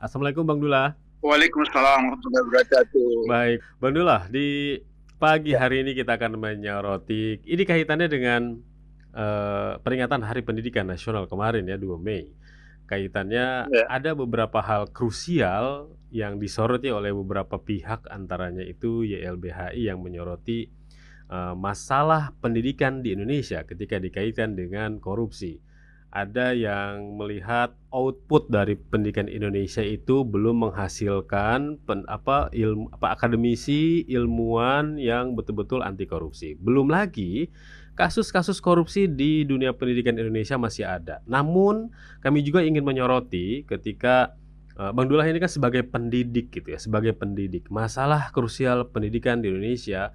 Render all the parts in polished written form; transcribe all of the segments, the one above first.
Assalamualaikum Bang Dullah. Waalaikumsalam warahmatullahi wabarakatuh. Baik, Bang Dullah, di pagi Ya, hari ini kita akan menyoroti ini kaitannya dengan, peringatan Hari Pendidikan Nasional kemarin ya, 2 Mei. Kaitannya ya, ada beberapa hal krusial yang disoroti oleh beberapa pihak, antaranya itu YLBHI yang menyoroti, masalah pendidikan di Indonesia ketika dikaitkan dengan korupsi. Ada yang melihat output dari pendidikan Indonesia itu belum menghasilkan akademisi, ilmuwan yang betul-betul anti korupsi. Belum lagi kasus-kasus korupsi di dunia pendidikan Indonesia masih ada. Namun kami juga ingin menyoroti ketika Bang Dullah ini kan sebagai pendidik gitu ya, sebagai pendidik. Masalah krusial pendidikan di Indonesia,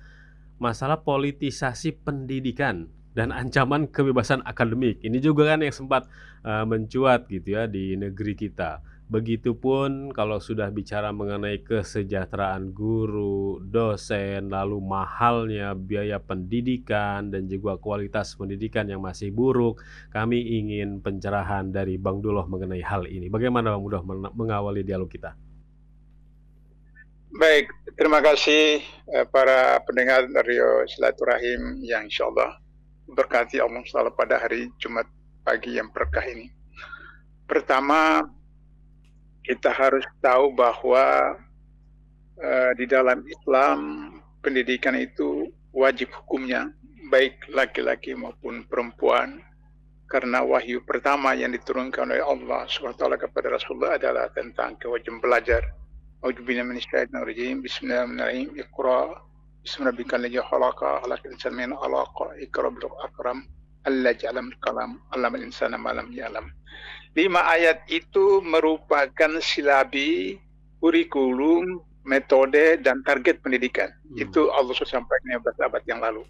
masalah politisasi pendidikan dan ancaman kebebasan akademik. Ini juga kan yang sempat, mencuat gitu ya di negeri kita. Begitupun kalau sudah bicara mengenai kesejahteraan guru, dosen, lalu mahalnya biaya pendidikan dan juga kualitas pendidikan yang masih buruk. Kami ingin pencerahan dari Bang Dullah mengenai hal ini. Bagaimana Bang Dullah mengawali dialog kita? baik. Terima kasih para pendengar Radio Silaturahim yang insya Allah berkati Allah selalu pada hari Jumat pagi yang berkah ini. Pertama, kita harus tahu bahwa di dalam Islam pendidikan itu wajib hukumnya, baik laki-laki maupun perempuan, karena wahyu pertama yang diturunkan oleh Allah SWT kepada Rasulullah adalah tentang kewajiban belajar. A'udzubillahi minasyaitonirrajim. Bismillahirrahmanirrahim. Iqra bismi rabbikal ladzi khalaqa, khalaqal insana min 'alaq, iqra bil akram allazi 'allamal qalam 'allamal insana ma lam ya'lam. 5 ayat itu merupakan silabi, kurikulum, metode dan target pendidikan. Itu Allah sudah sampaikan 15 abad yang lalu.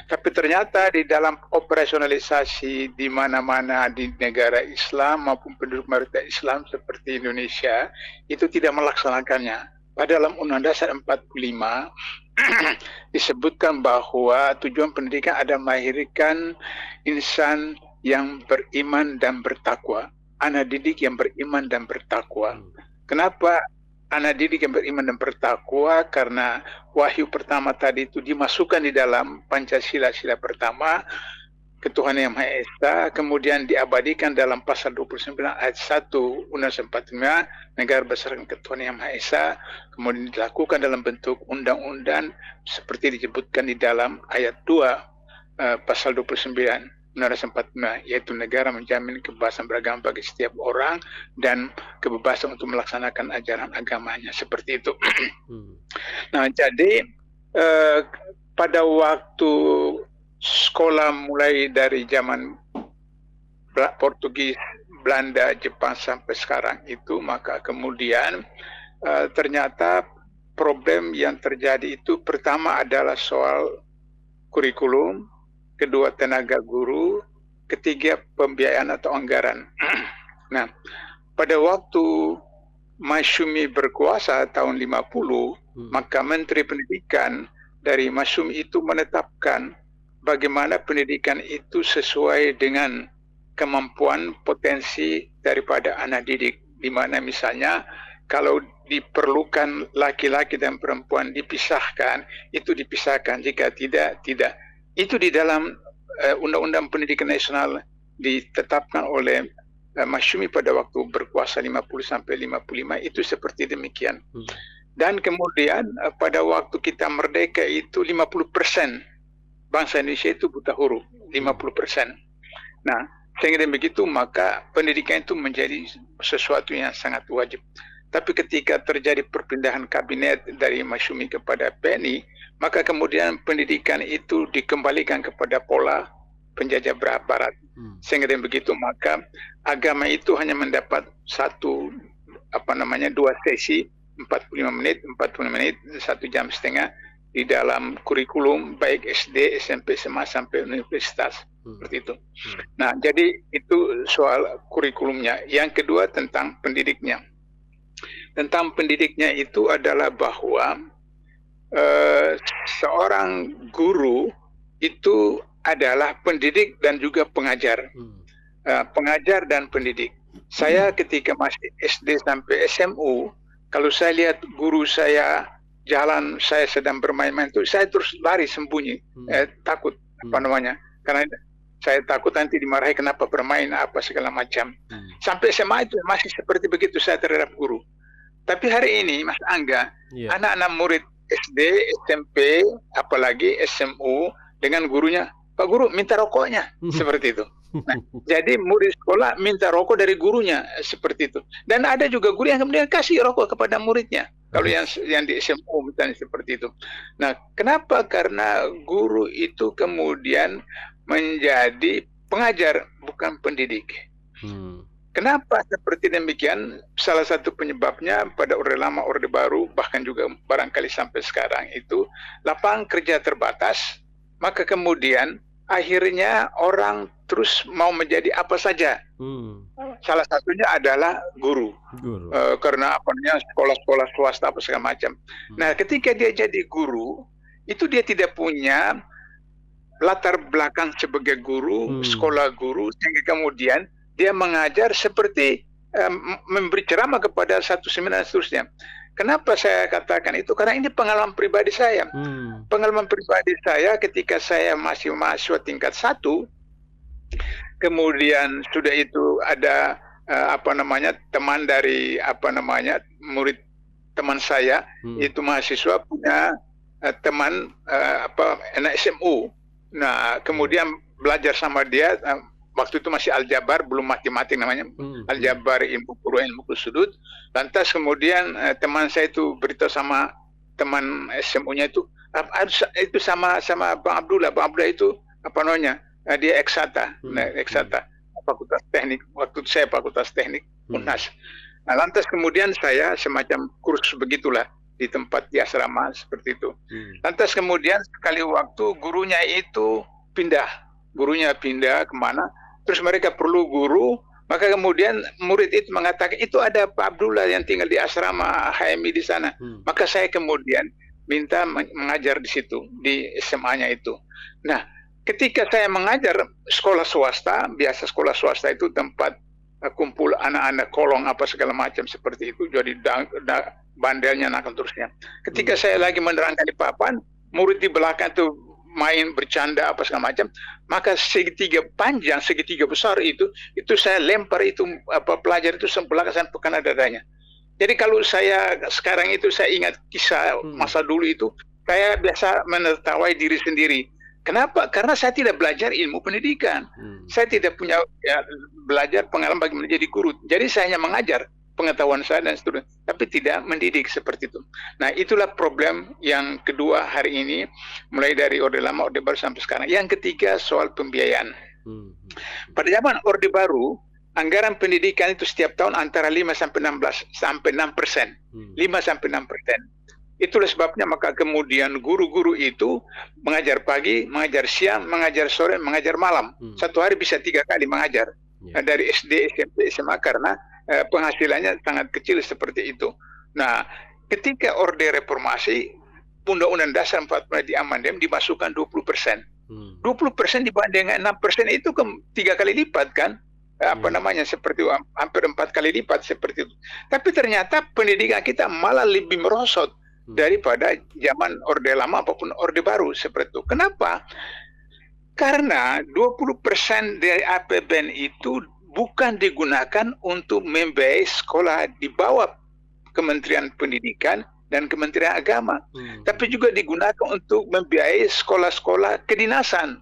Tapi ternyata di dalam operasionalisasi di mana-mana di negara Islam maupun penduduk mayoritas Islam seperti Indonesia itu tidak melaksanakannya. Padahal dalam Undang-Undang Dasar 45 disebutkan bahwa tujuan pendidikan adalah melahirkan insan yang beriman dan bertakwa, anak didik yang beriman dan bertakwa. Kenapa anak didik yang beriman dan bertakwa? Karena wahyu pertama tadi itu dimasukkan di dalam Pancasila sila pertama, ketuhanan yang Maha Esa, kemudian diabadikan dalam pasal 29 ayat 1 Undang-Undang 45, negara berdasarkan ketuhanan yang Maha Esa, kemudian dilakukan dalam bentuk undang-undang seperti disebutkan di dalam ayat 2 pasal 29 Undang-Undang 45, yaitu negara menjamin kebebasan beragama bagi setiap orang dan kebebasan untuk melaksanakan ajaran agamanya, seperti itu. Nah, jadi pada waktu sekolah mulai dari zaman Portugis, Belanda, Jepang sampai sekarang itu, maka kemudian ternyata problem yang terjadi itu pertama adalah soal kurikulum, kedua tenaga guru, ketiga pembiayaan atau anggaran. Nah, pada waktu Masyumi berkuasa tahun 50, maka Menteri Pendidikan dari Masyumi itu menetapkan bagaimana pendidikan itu sesuai dengan kemampuan potensi daripada anak didik, di mana misalnya kalau diperlukan laki-laki dan perempuan dipisahkan, itu dipisahkan, jika tidak, tidak. Itu di dalam Undang-Undang Pendidikan Nasional ditetapkan oleh Masyumi pada waktu berkuasa 50 sampai 55, itu seperti demikian. Dan kemudian pada waktu kita merdeka itu 50% bangsa Indonesia itu buta huruf, 50%. Nah, sehingga begitu maka pendidikan itu menjadi sesuatu yang sangat wajib. Tapi ketika terjadi perpindahan kabinet dari Masyumi kepada PNI, maka kemudian pendidikan itu dikembalikan kepada pola penjajah barat. Sehingga begitu maka agama itu hanya mendapat dua sesi, 45 menit, 1 jam setengah di dalam kurikulum baik SD, SMP, SMA sampai universitas, seperti itu. Nah, jadi itu soal kurikulumnya. Yang kedua tentang pendidiknya. Tentang pendidiknya itu adalah bahwa seorang guru itu adalah pendidik dan juga pengajar. Pengajar dan pendidik. Saya ketika masih SD sampai SMU, kalau saya lihat guru saya jalan, saya sedang bermain-main itu, saya terus lari sembunyi, takut apa namanya, karena saya takut nanti dimarahi kenapa bermain apa segala macam. Sampai SMA itu masih seperti begitu saya terhadap guru. Tapi hari ini Mas Angga, anak-anak murid SD, SMP, apalagi SMU dengan gurunya, Pak Guru minta rokoknya, seperti itu. Nah, jadi murid sekolah minta rokok dari gurunya, seperti itu. Dan ada juga guru yang kemudian kasih rokok kepada muridnya. Kalau yang di SMU misalnya seperti itu. Nah, kenapa? Karena guru itu kemudian menjadi pengajar, bukan pendidik. Kenapa seperti demikian? Salah satu penyebabnya pada Orde Lama, Orde Baru, bahkan juga barangkali sampai sekarang itu lapangan kerja terbatas, maka kemudian akhirnya orang terus mau menjadi apa saja. Salah satunya adalah guru. Karena apa namanya sekolah-sekolah swasta apa segala macam. Nah, ketika dia jadi guru, itu dia tidak punya latar belakang sebagai guru, sekolah guru, sehingga kemudian dia mengajar seperti memberi ceramah kepada satu seminar dan seterusnya. Kenapa saya katakan itu? Karena ini pengalaman pribadi saya. Pengalaman pribadi saya ketika saya masih mahasiswa tingkat 1, kemudian sudah itu ada teman dari murid teman saya itu mahasiswa punya teman anak SMU. Nah, kemudian belajar sama dia. Waktu itu masih aljabar, belum matematik namanya, aljabar ilmu purwa, ilmu sudut. Lantas kemudian teman saya itu beritahu sama teman SMU-nya itu sama Bang Abdullah. Bang Abdullah itu apa namanya? Dia eksata, Fakultas Teknik. Waktu itu saya Fakultas Teknik UNAS. Nah, lantas kemudian saya semacam kursus begitulah di tempat di asrama seperti itu. Lantas kemudian sekali waktu gurunya itu pindah. Gurunya pindah kemana? Terus mereka perlu guru, maka kemudian murid itu mengatakan, itu ada Pak Abdullah yang tinggal di asrama HMI di sana. Maka saya kemudian minta mengajar di situ, di SMA-nya itu. Nah, ketika saya mengajar sekolah swasta, biasa sekolah swasta itu tempat kumpul anak-anak kolong apa segala macam seperti itu, jadi bandelnya nak terusnya. Ketika saya lagi menerangkan di papan, murid di belakang itu main bercanda apa segala macam, maka segitiga panjang, segitiga besar itu saya lempar itu pelajar itu sebelah ke kanan dadanya. Jadi kalau saya sekarang itu saya ingat kisah masa dulu itu, saya biasa menertawai diri sendiri. Kenapa? Karena saya tidak belajar ilmu pendidikan. Saya tidak punya belajar pengalaman bagaimana jadi guru. Jadi saya hanya mengajar pengetahuan saya dan seterusnya, tapi tidak mendidik seperti itu. Nah, itulah problem yang kedua hari ini, mulai dari Orde Lama, Orde Baru sampai sekarang. Yang ketiga soal pembiayaan. Pada zaman Orde Baru, anggaran pendidikan itu setiap tahun antara 5 sampai 6%. 5 sampai 6%. Itulah sebabnya maka kemudian guru-guru itu mengajar pagi, mengajar siang, mengajar sore, mengajar malam. Satu hari bisa 3 kali mengajar. Dari SD, SMP, SMA karena penghasilannya sangat kecil seperti itu. Nah, ketika Orde Reformasi, Undang-Undang Dasar 45 di amandem dimasukkan 20%. 20% dibanding dengan 6% itu 3 kali lipat kan? Seperti hampir 4 kali lipat seperti itu. Tapi ternyata pendidikan kita malah lebih merosot daripada zaman Orde Lama apapun Orde Baru seperti itu. Kenapa? Karena 20% dari APBN itu bukan digunakan untuk membiayai sekolah di bawah Kementerian Pendidikan dan Kementerian Agama, tapi juga digunakan untuk membiayai sekolah-sekolah kedinasan.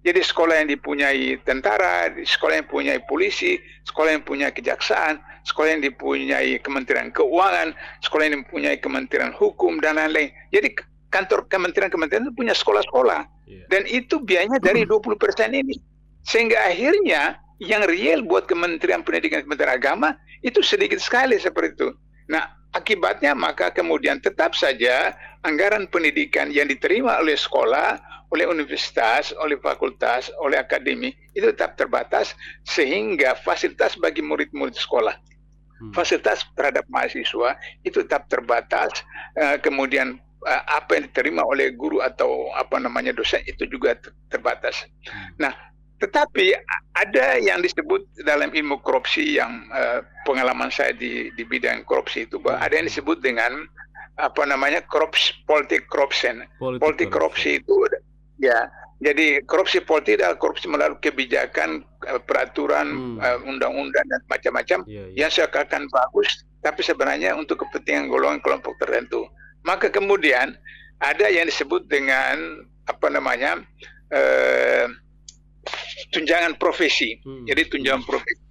Jadi sekolah yang dipunyai tentara, sekolah yang dipunyai polisi, sekolah yang punya kejaksaan, sekolah yang dipunyai Kementerian Keuangan, sekolah yang dipunyai Kementerian Hukum dan lain-lain. Jadi kantor kementerian-kementerian itu punya sekolah-sekolah. Dan itu biayanya dari 20% ini. Sehingga akhirnya yang real buat Kementerian Pendidikan dan Kementerian Agama itu sedikit sekali seperti itu. Nah, akibatnya maka kemudian tetap saja anggaran pendidikan yang diterima oleh sekolah, oleh universitas, oleh fakultas, oleh akademi itu tetap terbatas sehingga fasilitas bagi murid-murid sekolah, fasilitas terhadap mahasiswa itu tetap terbatas. Kemudian apa yang diterima oleh guru atau dosen itu juga terbatas. Nah, Tetapi ada yang disebut dalam ilmu korupsi yang pengalaman saya di bidang korupsi itu, bahwa ada yang disebut dengan apa namanya politik corruption. Politik korupsi itu ya. Jadi korupsi politik adalah korupsi melalui kebijakan, peraturan, undang-undang dan macam-macam yang seakan bagus, tapi sebenarnya untuk kepentingan golongan kelompok tertentu. Maka kemudian ada yang disebut dengan apa namanya tunjangan profesi. Jadi tunjangan profesi.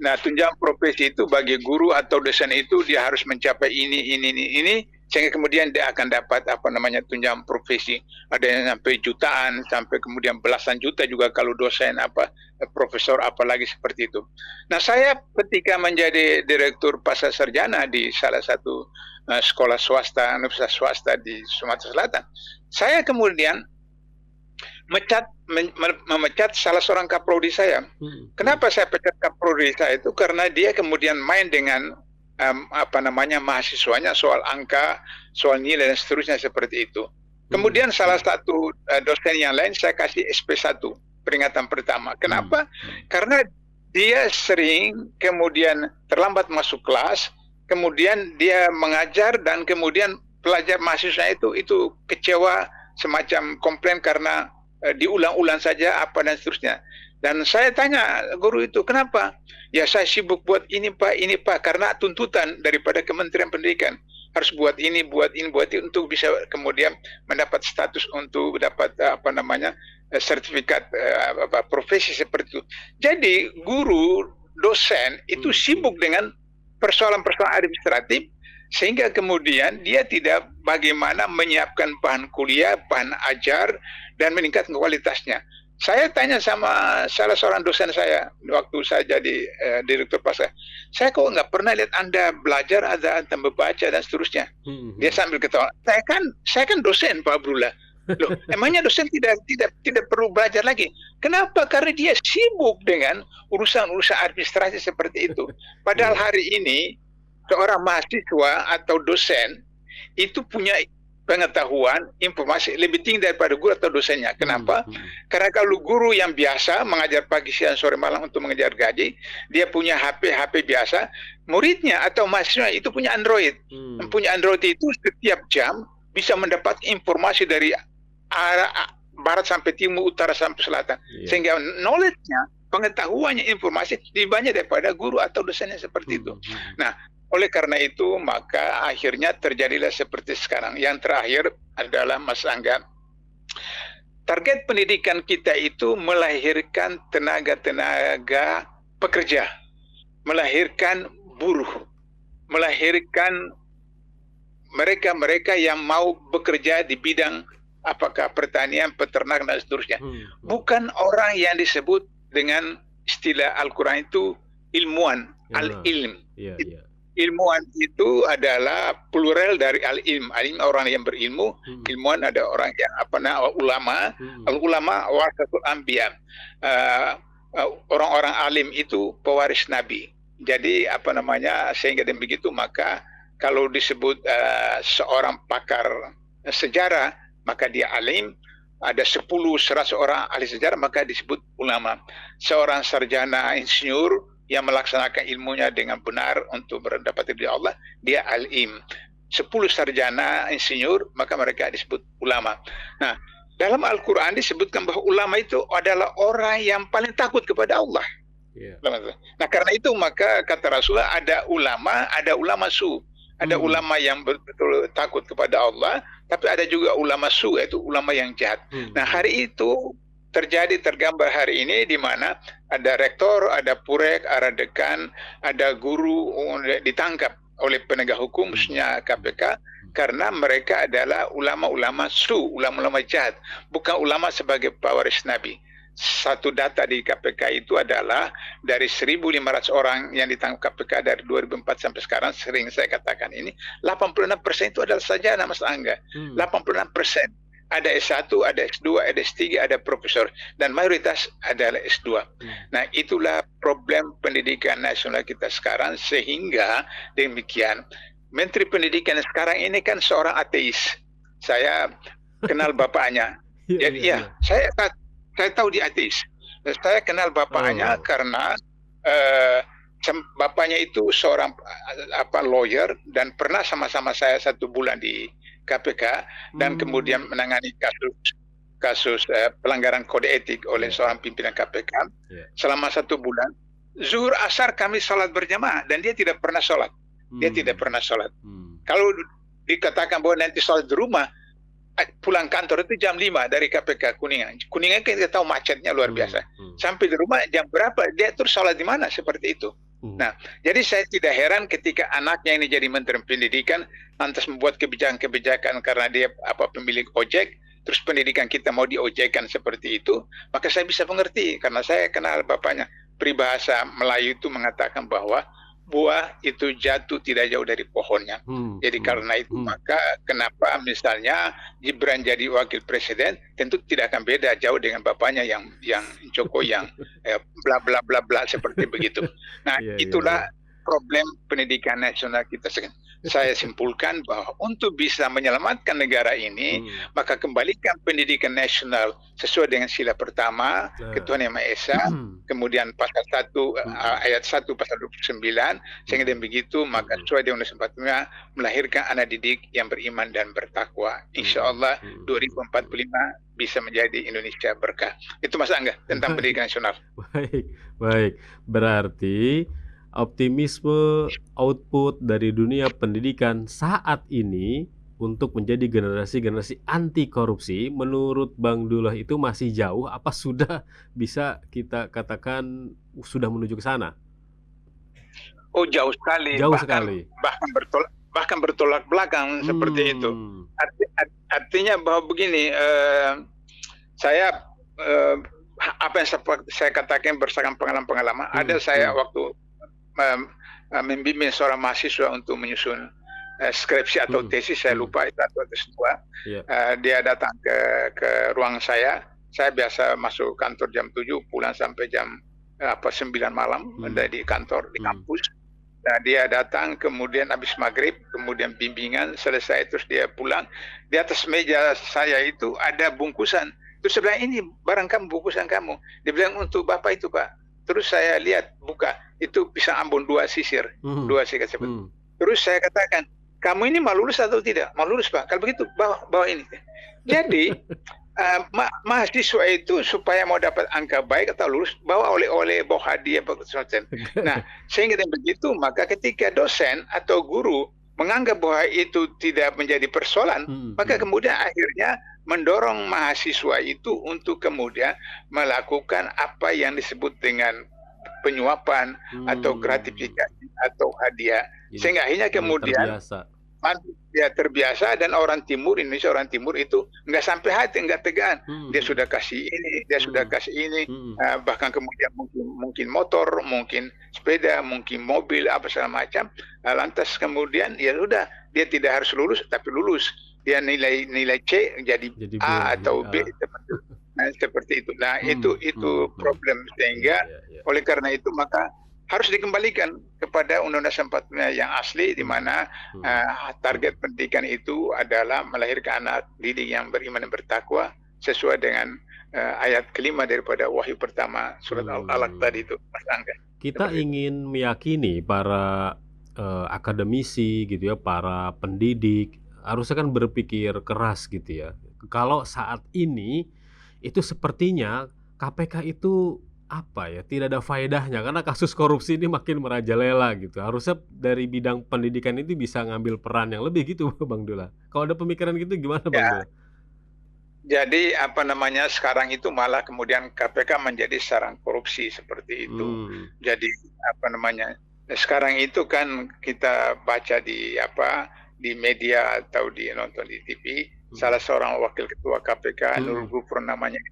Nah, tunjangan profesi itu bagi guru atau dosen itu dia harus mencapai ini, sehingga kemudian dia akan dapat apa namanya tunjangan profesi. Ada yang sampai jutaan, sampai kemudian belasan juta juga kalau dosen profesor apalagi seperti itu. Nah, saya ketika menjadi direktur pasca sarjana di salah satu sekolah swasta, universitas swasta di Sumatera Selatan, saya kemudian memecat salah seorang kaprodi saya. Kenapa saya pecat kaprodi saya itu? Karena dia kemudian main dengan mahasiswanya soal angka, soal nilai dan seterusnya seperti itu. Kemudian salah satu dosen yang lain saya kasih SP1 peringatan pertama. Kenapa? Karena dia sering kemudian terlambat masuk kelas, kemudian dia mengajar dan kemudian pelajar mahasiswa itu kecewa, semacam komplain karena diulang-ulang saja apa dan seterusnya. Dan saya tanya guru itu, kenapa? Ya saya sibuk buat ini Pak, karena tuntutan daripada Kementerian Pendidikan. Harus buat ini untuk bisa kemudian mendapat status untuk dapat sertifikat profesi seperti itu. Jadi guru, dosen itu sibuk dengan persoalan-persoalan administratif, sehingga kemudian dia tidak bagaimana menyiapkan bahan kuliah, bahan ajar, dan meningkatkan kualitasnya. Saya tanya sama salah seorang dosen saya waktu saya jadi direktur pasca, saya kok nggak pernah lihat Anda belajar, ada membaca dan seterusnya. Dia sambil ketawa, saya kan dosen Pak Abdullah. Loh, emangnya dosen tidak perlu belajar lagi? Kenapa? Karena dia sibuk dengan urusan-urusan administrasi seperti itu. Padahal hari ini seorang mahasiswa atau dosen itu punya pengetahuan, informasi lebih tinggi daripada guru atau dosennya. Kenapa? Karena kalau guru yang biasa mengajar pagi, siang, sore, malam untuk mengejar gaji, dia punya HP biasa, muridnya atau mahasiswa itu punya Android. Punya Android itu setiap jam bisa mendapat informasi dari arah barat sampai timur, utara sampai selatan. Sehingga knowledge-nya, pengetahuannya, informasi lebih banyak daripada guru atau dosennya seperti itu. Nah, oleh karena itu, maka akhirnya terjadilah seperti sekarang. Yang terakhir adalah Mas Angga, target pendidikan kita itu melahirkan tenaga-tenaga pekerja, melahirkan buruh, melahirkan mereka-mereka yang mau bekerja di bidang apakah pertanian, peternakan dan seterusnya. Bukan orang yang disebut dengan istilah Al-Quran itu ilmuwan, al-ilm. Ilmuwan itu adalah plural dari al-ilm. Alim orang yang berilmu, ilmuwan ada orang yang ulama. Al-ulama warasatul anbiya. Orang-orang alim itu pewaris nabi. Jadi sehingga dengan begitu maka kalau disebut seorang pakar sejarah maka dia alim. Ada 10-100 orang ahli sejarah maka disebut ulama. Seorang sarjana insinyur yang melaksanakan ilmunya dengan benar untuk mendapat ridha Allah, dia alim. 10 sarjana insinyur, maka mereka disebut ulama. Nah, dalam Al-Quran disebutkan bahwa ulama itu adalah orang yang paling takut kepada Allah. Nah, karena itu maka kata Rasulullah ada ulama su. Ada ulama yang betul-betul takut kepada Allah, tapi ada juga ulama su, yaitu ulama yang jahat. Nah, hari itu tergambar hari ini di mana ada rektor, ada purek, ada dekan, ada guru ditangkap oleh penegak hukum, khususnya KPK, karena mereka adalah ulama-ulama su, ulama-ulama jahat, bukan ulama sebagai pewaris Nabi. Satu data di KPK itu adalah dari 1.500 orang yang ditangkap KPK dari 2004 sampai sekarang, sering saya katakan ini, 86% itu adalah sarjana, Mas Angga. 86%. Ada S1, ada S2, ada S3, ada profesor, dan mayoritas adalah S2. Nah, itulah problem pendidikan nasional kita sekarang, sehingga demikian Menteri Pendidikan sekarang ini kan seorang ateis. Saya kenal bapaknya. Jadi saya tahu dia ateis. Saya kenal bapaknya Oh. karena eh, bapaknya itu seorang lawyer dan pernah sama-sama saya 1 bulan di KPK dan kemudian menangani kasus pelanggaran kode etik oleh seorang pimpinan KPK selama 1 bulan. Zuhur asar kami sholat berjamaah dan dia tidak pernah sholat. Dia tidak pernah sholat. Kalau dikatakan bahwa nanti sholat di rumah, pulang kantor itu jam 5 dari KPK Kuningan. Kuningan kita tahu macetnya luar biasa. Sampai di rumah jam berapa, dia terus sholat di mana, seperti itu. Nah, jadi saya tidak heran ketika anaknya ini jadi Menteri Pendidikan, lantas membuat kebijakan-kebijakan karena dia pemilik ojek, terus pendidikan kita mau diojekkan seperti itu, maka saya bisa mengerti karena saya kenal bapaknya. Peribahasa Melayu itu mengatakan bahwa buah itu jatuh tidak jauh dari pohonnya. Jadi karena itu maka kenapa misalnya Gibran jadi wakil presiden tentu tidak akan beda jauh dengan bapaknya yang Joko yang bla bla bla bla seperti begitu. Nah, itulah problem pendidikan nasional kita. Saya simpulkan bahwa untuk bisa menyelamatkan negara ini, maka kembalikan pendidikan nasional sesuai dengan sila pertama, Ketuhanan Yang Maha Esa, kemudian pasal 1 ayat 1 pasal 29, sehingga dengan begitu maka sesuai dengan Undang-Undang melahirkan anak didik yang beriman dan bertakwa. Insya Allah 2045 bisa menjadi Indonesia berkah. Itu Mas Angga tentang pendidikan nasional. Baik. Berarti optimisme output dari dunia pendidikan saat ini untuk menjadi generasi-generasi anti korupsi menurut Bang Dullah itu masih jauh apa sudah bisa kita katakan sudah menuju ke sana? Oh, jauh sekali. Jauh sekali. Bahkan bertolak belakang seperti itu. Artinya bahwa begini, saya apa yang saya katakan berdasarkan pengalaman-pengalaman. Ada saya waktu membimbing seorang mahasiswa untuk menyusun skripsi atau tesis, saya lupa itu atau tesis 2. Dia datang ke ruang saya biasa masuk kantor jam 7, pulang sampai jam 9 malam di kantor, di kampus. Nah, dia datang, kemudian habis maghrib, kemudian bimbingan selesai, terus dia pulang. Di atas meja saya itu ada bungkusan. Terus saya bilang, ini barang kamu, bungkusan kamu. Dia bilang, untuk Bapak itu, Pak. Terus saya lihat, buka, itu pisang Ambon 2 sisir, 2 sisir. Terus saya katakan, kamu ini mau lulus atau tidak? Mau lulus, Pak. Kalau begitu, bawa ini. Jadi, mahasiswa itu supaya mau dapat angka baik atau lulus, bawa oleh-oleh, bawa hadiah, Nah, sehingga dengan begitu, maka ketika dosen atau guru menganggap bahwa itu tidak menjadi persoalan, maka kemudian akhirnya mendorong mahasiswa itu untuk kemudian melakukan apa yang disebut dengan penyuapan atau gratifikasi atau hadiah. Sehingga akhirnya kemudian dia terbiasa dan Indonesia orang timur itu nggak sampai hati, nggak tegaan. Dia sudah kasih ini, dia sudah kasih ini, bahkan kemudian mungkin motor, mungkin sepeda, mungkin mobil, apa segala macam. Lantas kemudian ya sudah, dia tidak harus lulus, tapi lulus. Dia nilai C jadi A atau B seperti itu. Nah, itu problem, sehingga oleh karena itu maka harus dikembalikan kepada Undang-Undang 45 yang asli, di mana target pendidikan itu adalah melahirkan anak didik yang beriman dan bertakwa sesuai dengan ayat kelima daripada Wahyu pertama surat Al-Alaq tadi itu, Mas Angga. Kita ingin meyakini para akademisi gitu ya, para pendidik harusnya kan berpikir keras gitu ya. Kalau saat ini itu sepertinya KPK itu tidak ada faedahnya karena kasus korupsi ini makin merajalela gitu. Harusnya dari bidang pendidikan itu bisa ngambil peran yang lebih gitu, Bang Dullah. Kalau ada pemikiran gitu gimana, Bang Dullah? Jadi sekarang itu malah kemudian KPK menjadi sarang korupsi seperti itu. Jadi sekarang itu kan kita baca di media atau nonton di TV, salah seorang wakil ketua KPK, Nurul Gufron namanya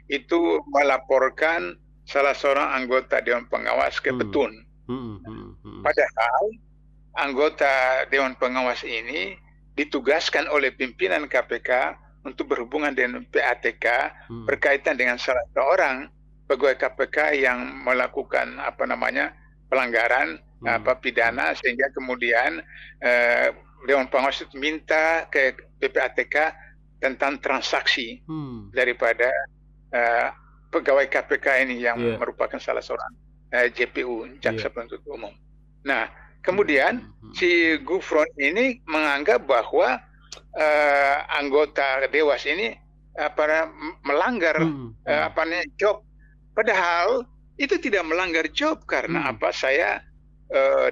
itu melaporkan salah seorang anggota Dewan Pengawas ke Petun. Padahal anggota Dewan Pengawas ini ditugaskan oleh pimpinan KPK untuk berhubungan dengan PATK berkaitan dengan salah seorang pegawai KPK yang melakukan pelanggaran pidana, sehingga kemudian Dewan Pengawas itu minta ke PPATK tentang transaksi daripada pegawai KPK ini yang Iya. merupakan salah seorang JPU, Jaksa Iya. Penuntut Umum. Nah, kemudian si Gufron ini menganggap bahwa anggota Dewas ini melanggar job. Padahal itu tidak melanggar job karena saya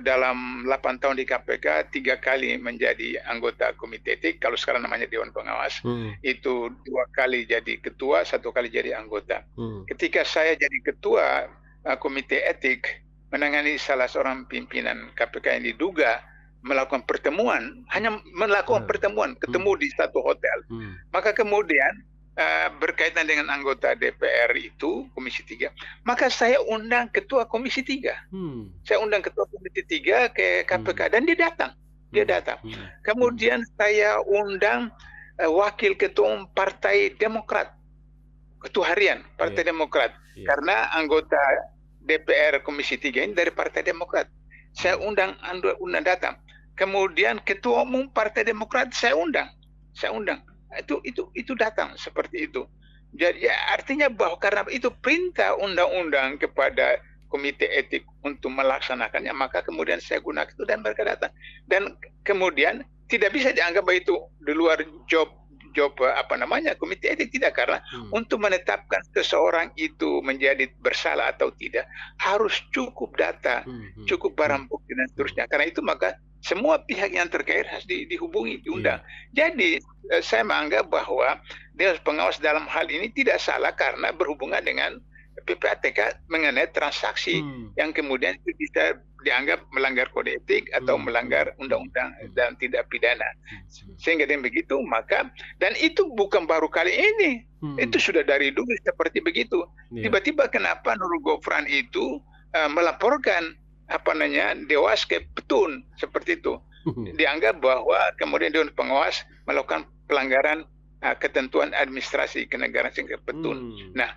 dalam 8 tahun di KPK 3 kali menjadi anggota komite etik, kalau sekarang namanya Dewan Pengawas, itu 2 kali jadi ketua, 1 kali jadi anggota. Ketika saya jadi ketua komite etik menangani salah seorang pimpinan KPK yang diduga melakukan pertemuan, hanya melakukan pertemuan, ketemu di satu hotel. Maka kemudian berkaitan dengan anggota DPR itu, Komisi 3, maka saya undang Ketua Komisi 3. Saya undang Ketua Komisi 3 ke KPK dan dia datang. Kemudian saya undang Wakil Ketua Partai Demokrat, Ketua Harian Partai Demokrat, karena anggota DPR Komisi 3 ini dari Partai Demokrat. Saya undang datang. Kemudian Ketua Umum Partai Demokrat saya undang. Itu datang seperti itu. Jadi artinya bahwa karena itu perintah undang-undang kepada komite etik untuk melaksanakannya, maka kemudian saya gunakan itu dan mereka datang. Dan kemudian tidak bisa dianggap bahwa itu di luar job komite etik, tidak, karena untuk menetapkan seseorang itu menjadi bersalah atau tidak harus cukup data, cukup barang bukti dan seterusnya. Karena itu maka semua pihak yang terkait harus dihubungi, diundang. Jadi saya menganggap bahwa Dewan Pengawas dalam hal ini tidak salah karena berhubungan dengan PPATK mengenai transaksi yang kemudian itu bisa dianggap melanggar kode etik atau melanggar undang-undang dan tidak pidana. Sehingga dengan begitu maka, dan itu bukan baru kali ini, itu sudah dari dulu seperti begitu. Tiba-tiba kenapa Nurul Gufron itu melaporkan Dewas ke Petun seperti itu. Dianggap bahwa kemudian Dewan Pengawas melakukan pelanggaran ketentuan administrasi kenegaraan ke Petun. Nah,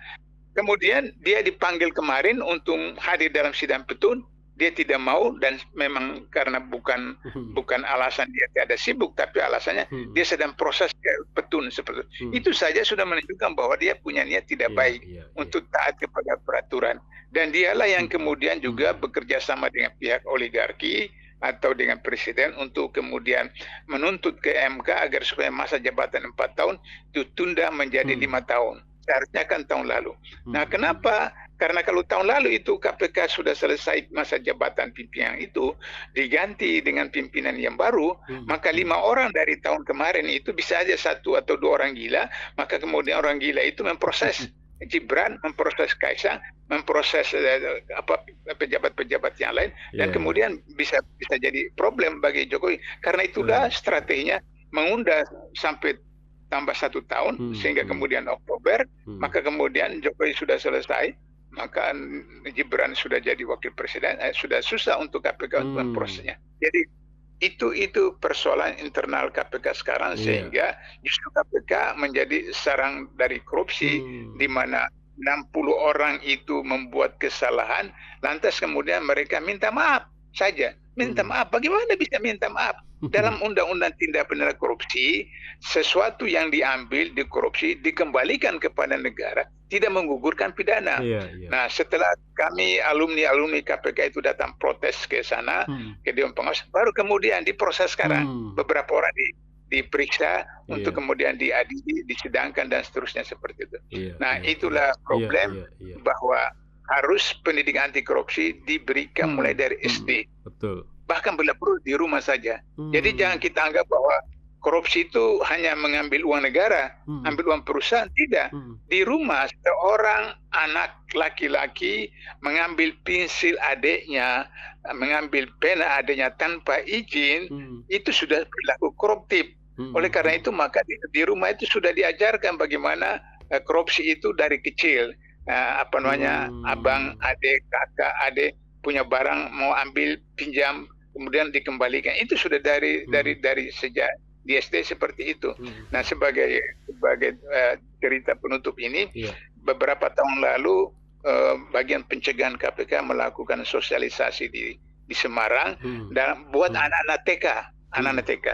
kemudian dia dipanggil kemarin untuk hadir dalam sidang Petun, dia tidak mau, dan memang karena bukan alasan dia tidak sibuk, tapi alasannya dia sedang proses ke Petun seperti itu. Itu saja sudah menunjukkan bahwa dia punya niat tidak baik untuk taat kepada peraturan. Dan dialah yang kemudian juga bekerja sama dengan pihak oligarki atau dengan presiden untuk kemudian menuntut ke MK agar supaya masa jabatan 4 tahun ditunda menjadi 5 tahun. Seharusnya kan tahun lalu. Nah, kenapa? Karena kalau tahun lalu itu KPK sudah selesai masa jabatan pimpinan itu, diganti dengan pimpinan yang baru, maka 5 orang dari tahun kemarin itu bisa aja 1 atau 2 orang gila, maka kemudian orang gila itu memproses Gibran, memproses Kaisang, memproses pejabat-pejabat yang lain, dan kemudian bisa jadi problem bagi Jokowi. Karena itulah strateginya mengunda sampai tambah 1 tahun, sehingga kemudian Oktober, maka kemudian Jokowi sudah selesai, maka Gibran sudah jadi wakil presiden, sudah susah untuk KPK untuk memprosesnya. Jadi itu persoalan internal KPK sekarang, sehingga justru KPK menjadi sarang dari korupsi, di mana 60 orang itu membuat kesalahan, lantas kemudian mereka minta maaf saja. Minta maaf, bagaimana bisa minta maaf? Dalam Undang-Undang Tindak Pidana Korupsi, sesuatu yang diambil di korupsi dikembalikan kepada negara, tidak menggugurkan pidana. Nah, setelah kami alumni KPK itu datang protes ke sana, ke Dewan Pengawas, baru kemudian diproses sekarang. Beberapa orang diperiksa untuk kemudian diadili, disidangkan dan seterusnya seperti itu. Nah, itulah problem bahwa harus pendidikan anti korupsi diberikan mulai dari SD. Betul. Bahkan bila perlu di rumah saja. Jadi jangan kita anggap bahwa korupsi itu hanya mengambil uang negara, ambil uang perusahaan. Tidak. Di rumah seorang anak laki-laki mengambil pensil adiknya, mengambil pena adiknya tanpa izin, itu sudah perilaku koruptif. Oleh karena itu maka di rumah itu sudah diajarkan bagaimana korupsi itu dari kecil. Abang, adik, kakak, adik punya barang mau ambil, pinjam, kemudian dikembalikan. Itu sudah dari sejak di SD seperti itu. Nah, sebagai cerita penutup ini, beberapa tahun lalu bagian pencegahan KPK melakukan sosialisasi di Semarang dan buat anak-anak TK.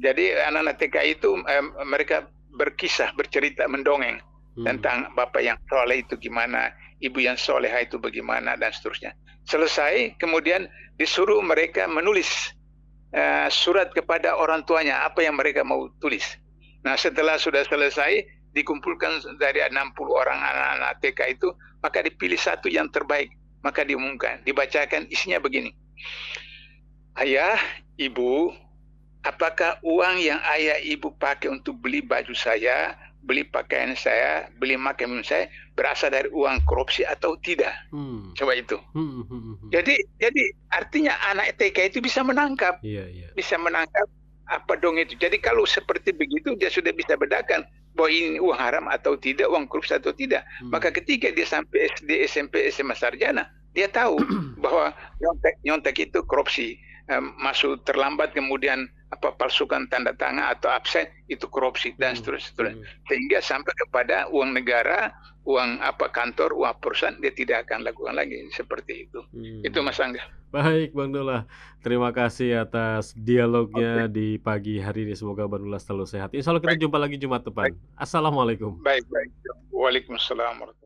Jadi anak-anak TK itu mereka berkisah, bercerita, mendongeng tentang bapak yang soleh itu gimana, ibu yang soleha itu bagaimana, dan seterusnya. Selesai, kemudian disuruh mereka menulis surat kepada orang tuanya, apa yang mereka mau tulis. Nah, setelah sudah selesai, dikumpulkan dari 60 orang anak-anak TK itu, maka dipilih satu yang terbaik, maka diumumkan, dibacakan, isinya begini. Ayah, ibu, apakah uang yang ayah ibu pakai untuk beli baju saya, beli pakaian saya, beli makan minum saya berasal dari uang korupsi atau tidak? Coba itu. Jadi artinya anak TK itu bisa menangkap, bisa menangkap apa dong itu. Jadi kalau seperti begitu dia sudah bisa bedakan bahwa ini uang haram atau tidak, uang korupsi atau tidak. Maka ketika dia sampai SD, SMP, SMA sarjana, dia tahu bahwa nyontek itu korupsi. Masuk terlambat kemudian palsukan tanda tangan atau absen itu korupsi dan seterusnya. Sehingga sampai kepada uang negara, uang kantor, uang perusahaan dia tidak akan lakukan lagi seperti itu. Itu Mas Angga. Baik Bang Dullah, terima kasih atas dialognya di pagi hari ini. Semoga Bang Dullah selalu sehat. Insya Allah kita jumpa lagi Jumat depan. Assalamualaikum. Baik. Waalaikumsalam warahmatullahi wabarakatuh.